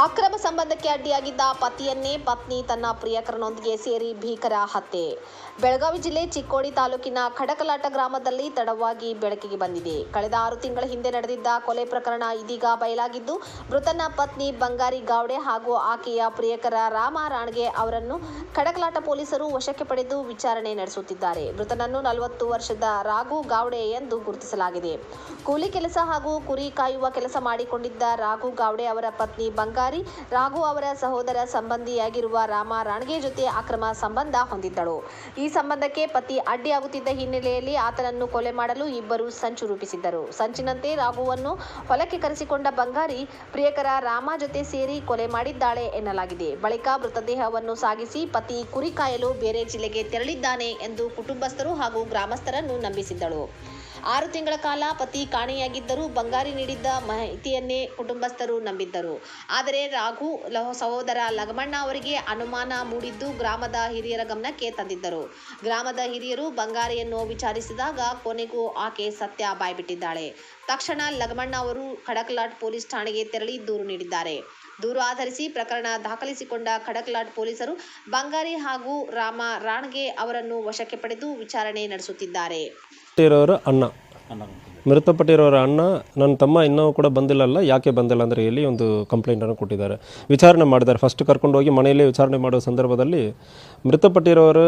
ಅಕ್ರಮ ಸಂಬಂಧಕ್ಕೆ ಅಡ್ಡಿಯಾಗಿದ್ದ ಪತಿಯನ್ನೇ ಪತ್ನಿ ತನ್ನ ಪ್ರಿಯಕರನೊಂದಿಗೆ ಸೇರಿ ಭೀಕರ ಹತ್ಯೆ. ಬೆಳಗಾವಿ ಜಿಲ್ಲೆ ಚಿಕ್ಕೋಡಿ ತಾಲೂಕಿನ ಖಡಕಲಾಟ ಗ್ರಾಮದಲ್ಲಿ ತಡವಾಗಿ ಬೆಳಕಿಗೆ ಬಂದಿದೆ. ಕಳೆದ 6 ತಿಂಗಳ ಹಿಂದೆ ನಡೆದಿದ್ದ ಕೊಲೆ ಪ್ರಕರಣ ಇದೀಗ ಬಯಲಾಗಿದ್ದು, ಮೃತನ ಪತ್ನಿ ಬಂಗಾರಿ ಗಾವಡೆ ಹಾಗೂ ಆಕೆಯ ಪ್ರಿಯಕರ ರಾಮ ರಾಣಗೆ ಅವರನ್ನು ಖಡಕಲಾಟ ಪೊಲೀಸರು ವಶಕ್ಕೆ ಪಡೆದು ವಿಚಾರಣೆ ನಡೆಸುತ್ತಿದ್ದಾರೆ. ಮೃತನನ್ನು 40 ವರ್ಷದ ರಾಘು ಗಾವಡೆ ಎಂದು ಗುರುತಿಸಲಾಗಿದೆ. ಕೂಲಿ ಕೆಲಸ ಹಾಗೂ ಕುರಿ ಕಾಯುವ ಕೆಲಸ ಮಾಡಿಕೊಂಡಿದ್ದ ರಾಘು ಗಾವಡೆ ಅವರ ಪತ್ನಿ ಬಂಗಾರಿ ರಾಘು ಅವರ ಸಹೋದರ ಸಂಬಂಧಿಯಾಗಿರುವ ರಾಮ ರಾಣಗೆ ಜೊತೆ ಅಕ್ರಮ ಸಂಬಂಧ ಹೊಂದಿದ್ದಳು. ಈ ಸಂಬಂಧಕ್ಕೆ ಪತಿ ಅಡ್ಡಿಯಾಗುತ್ತಿದ್ದ ಹಿನ್ನೆಲೆಯಲ್ಲಿ ಆತನನ್ನು ಕೊಲೆ ಮಾಡಲು ಇಬ್ಬರು ಸಂಚು ರೂಪಿಸಿದ್ದರು. ಸಂಚಿನಂತೆ ರಾಘುವನ್ನು ಹೊಲಕ್ಕೆ ಕರೆಸಿಕೊಂಡ ಬಂಗಾರಿ ಪ್ರಿಯಕರ ರಾಮ ಜೊತೆ ಸೇರಿ ಕೊಲೆ ಮಾಡಿದ್ದಾಳೆ ಎನ್ನಲಾಗಿದೆ. ಬಳಿಕ ಮೃತದೇಹವನ್ನು ಸಾಗಿಸಿ ಪತಿ ಕುರಿ ಕಾಯಲು ಬೇರೆ ಜಿಲ್ಲೆಗೆ ತೆರಳಿದ್ದಾನೆ ಎಂದು ಕುಟುಂಬಸ್ಥರು ಹಾಗೂ ಗ್ರಾಮಸ್ಥರನ್ನು ನಂಬಿಸಿದ್ದಳು. 6 ತಿಂಗಳ ಕಾಲ ಪತಿ ಕಾಣೆಯಾಗಿದ್ದರೂ ಬಂಗಾರಿ ನೀಡಿದ್ದ ಮಾಹಿತಿಯನ್ನೇ ಕುಟುಂಬಸ್ಥರು ನಂಬಿದ್ದರು. ಆದರೆ ರಾಘು ಸಹೋದರ ಲಗಮಣ್ಣ ಅವರಿಗೆ ಅನುಮಾನ ಮೂಡಿದ್ದು ಗ್ರಾಮದ ಹಿರಿಯರ ಗಮನಕ್ಕೆ ತಂದಿದ್ದರು. ಗ್ರಾಮದ ಹಿರಿಯರು ಬಂಗಾರಿಯನ್ನು ವಿಚಾರಿಸಿದಾಗ ಕೊನೆಗೂ ಆಕೆ ಸತ್ಯ ಬಾಯ್ಬಿಟ್ಟಿದ್ದಾಳೆ. ತಕ್ಷಣ ಲಗಮಣ್ಣ ಅವರು ಖಡಕಲಾಟ್ ಪೊಲೀಸ್ ಠಾಣೆಗೆ ತೆರಳಿ ದೂರು ನೀಡಿದ್ದಾರೆ. ದೂರು ಆಧರಿಸಿ ಪ್ರಕರಣ ದಾಖಲಿಸಿಕೊಂಡ ಖಡಕಲಾಟ್ ಪೊಲೀಸರು ಬಂಗಾರಿ ಹಾಗೂ ರಾಮ ರಾಣಗೆ ಅವರನ್ನು ವಶಕ್ಕೆ ಪಡೆದು ವಿಚಾರಣೆ ನಡೆಸುತ್ತಿದ್ದಾರೆ. ಮೃತಪಟ್ಟಿರೋರ ಅಣ್ಣ ನನ್ನ ತಮ್ಮ ಇನ್ನೂ ಕೂಡ ಬಂದಿಲ್ಲಲ್ಲ, ಯಾಕೆ ಬಂದಿಲ್ಲ ಅಂದರೆ ಹೇಳಿ ಒಂದು ಕಂಪ್ಲೇಂಟನ್ನು ಕೊಟ್ಟಿದ್ದಾರೆ. ವಿಚಾರಣೆ ಮಾಡಿದ್ದಾರೆ. ಫಸ್ಟ್ ಕರ್ಕೊಂಡು ಹೋಗಿ ಮನೆಯಲ್ಲೇ ವಿಚಾರಣೆ ಮಾಡೋ ಸಂದರ್ಭದಲ್ಲಿ ಮೃತಪಟ್ಟಿರೋರು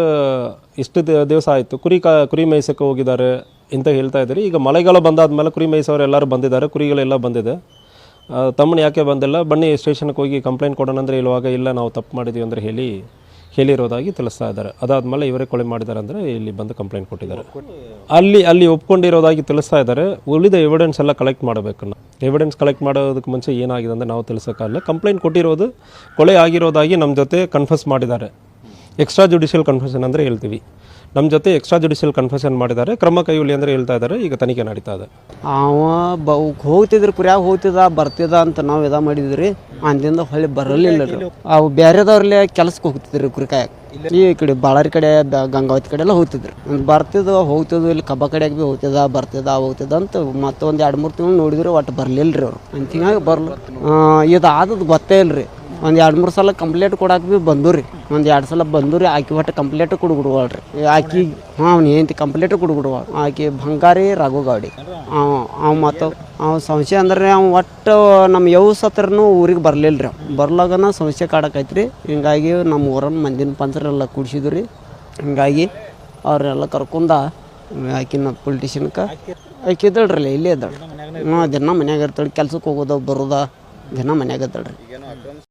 ಇಷ್ಟು ದಿವಸ ಆಯಿತು ಕುರಿ ಮೇಯಿಸೋಕ್ಕೆ ಹೋಗಿದ್ದಾರೆ ಅಂತ ಹೇಳ್ತಾ ಇದ್ದಾರೆ. ಈಗ ಮಳೆಗಾಲ ಬಂದಾದ್ಮೇಲೆ ಕುರಿ ಮೇಯಿಸೋರು ಎಲ್ಲರೂ ಬಂದಿದ್ದಾರೆ, ಕುರಿಗಳೆಲ್ಲ ಬಂದಿದೆ. ತಮ್ಮನ ಯಾಕೆ ಬಂದಿಲ್ಲ, ಬನ್ನಿ ಸ್ಟೇಷನ್ಗೆ ಹೋಗಿ ಕಂಪ್ಲೇಂಟ್ ಕೊಡೋಣ ಅಂದರೆ ಇಲ್ಲ ನಾವು ತಪ್ಪು ಮಾಡಿದ್ದೀವಿ ಅಂದರೆ ಹೇಳಿರೋದಾಗಿ ತಿಳಿಸ್ತಾ ಇದ್ದಾರೆ. ಅದಾದಮೇಲೆ ಇವರೇ ಕೊಲೆ ಮಾಡಿದ್ದಾರೆ ಅಂದರೆ ಇಲ್ಲಿ ಬಂದು ಕಂಪ್ಲೇಂಟ್ ಕೊಟ್ಟಿದ್ದಾರೆ. ಅಲ್ಲಿ ಒಪ್ಕೊಂಡಿರೋದಾಗಿ ತಿಳಿಸ್ತಾ ಇದ್ದಾರೆ. ಉಳಿದ ಎವಿಡೆನ್ಸ್ ಎಲ್ಲ ಕಲೆಕ್ಟ್ ಮಾಡಬೇಕು. ಎವಿಡೆನ್ಸ್ ಕಲೆಕ್ಟ್ ಮಾಡೋದಕ್ಕೆ ಮುಂಚೆ ಏನಾಗಿದೆ ಅಂದರೆ ನಾವು ತಿಳಿಸೋಕ್ಕಾಗಲ್ಲ. ಕಂಪ್ಲೇಂಟ್ ಕೊಟ್ಟಿರೋದು ಕೊಲೆ ಆಗಿರೋದಾಗಿ ನಮ್ಮ ಜೊತೆ ಕನ್ಫರ್ಸ್ ಮಾಡಿದ್ದಾರೆ. ಎಕ್ಸ್ಟ್ರಾ ಜುಡಿಷಿಯಲ್ ಕನ್ಫೆಷನ್ ಅಂದರೆ ಹೇಳ್ತೀವಿ, ನಮ್ಮ ಜೊತೆ ಎಕ್ಸ್ಟ್ರಾ ಜುಡಿಷಿಯಲ್ ಕನ್ಫೆಷನ್ ಮಾಡಿದ್ದಾರೆ. ಕ್ರಮ ಕೈಗೊಳ್ಳಿ ಅಂದರೆ ಹೇಳ್ತಾ ಇದ್ದಾರೆ. ಈಗ ತನಿಖೆ ನಡೀತಾ ಇದೆ. ಹೋಗ್ತಿದ್ರು ಕುರಿಯಾಗ ಹೋಗ್ತಿದ್ದ ಬರ್ತಿದ್ದ ಅಂತ ನಾವು ಇದ ಮಾಡಿದ್ರಿ. ಅಂದಿಂದ ಹೊಳ್ಳಿ ಬರಲಿಲ್ಲ ರೀ. ಅವು ಬೇರೆದವ್ರಲ್ಲೇ ಕೆಲ್ಸಕ್ಕೆ ಹೋಗ್ತಿದ್ರಿ ಕುರಿ ಕಾಯಕ್ಕೆ. ಈ ಕಡೆ ಬಾಳಾರಿ ಕಡೆ ಗಂಗಾವತಿ ಕಡೆ ಎಲ್ಲ ಹೋಗ್ತಿದ್ರು. ಹೋಗ್ತಿದ್ವು ಇಲ್ಲಿ ಕಬ್ಬ ಕಡೆಗೆ ಭೀ ಹೋಗ್ತಿದ್ದ ಅಂತ ಮತ್ತೊಂದು 2-3 ತಿಂಗಳು ನೋಡಿದ್ರು ಒಟ್ಟು ಬರಲಿಲ್ಲ ರೀ ಅವರು. ಅಂತ ಹಿಂಗಾಗಿ ಬರ್ಲು ಇದು ಆದದ್ದು ಗೊತ್ತೇ ಇಲ್ಲ ರೀ. ಒಂದು 2-3 ಸಲ ಕಂಪ್ಲೇಂಟ್ ಕೊಡಕ್ಕೆ ಭೀ ಬಂದು ರೀ. ಒಂದು 2 ಸಲ ಬಂದು ರೀ. ಆಕೆ ಒಟ್ಟು ಕಂಪ್ಲೇಂಟ್ ಕೊಡ್ಬಿಡುವಳ್ರಿ. ಆಕೆ ಏನಂತ ಕಂಪ್ಲೇಂಟ್ ಕೊಡ್ಬಿಡುವ. ಆಕೆ ಬಂಗಾರಿ ರಾಘು ಗಾವಡೆ ಮತ್ತು ಸಂಶಯ ಅಂದ್ರೆ ಒಟ್ಟು ನಮ್ಮ ಯವ್ಸ್ ಹತ್ರನೂ ಊರಿಗೆ ಬರಲಿಲ್ಲ ರೀ. ಬರ್ಲಾಗನ ಸಂಶಯ ಕಾಡಕೈತ್ರಿ. ಹಿಂಗಾಗಿ ನಮ್ಮ ಊರನ್ನ ಮಂದಿನ ಪಂಚರೆಲ್ಲ ಕೂಡಿಸಿದ್ರು ರೀ. ಹಿಂಗಾಗಿ ಅವ್ರೆಲ್ಲ ಕರ್ಕೊಂಡ ಆಕಿನ ಪೊಲಿಟಿಷನ್ಗೆ ಆಕೆ ಇದ್ದಳ್ರಿ. ಇಲ್ಲೇ ಇದ್ದಾಳೆ. ದಿನ ಮನ್ಯಾಗ ಇರ್ತಾಳೆ. ಕೆಲ್ಸಕ್ಕೆ ಹೋಗೋದ ಬರೋದ ದಿನ ಮನ್ಯಾಗ ಇದ್ದಾಳ್ರಿ.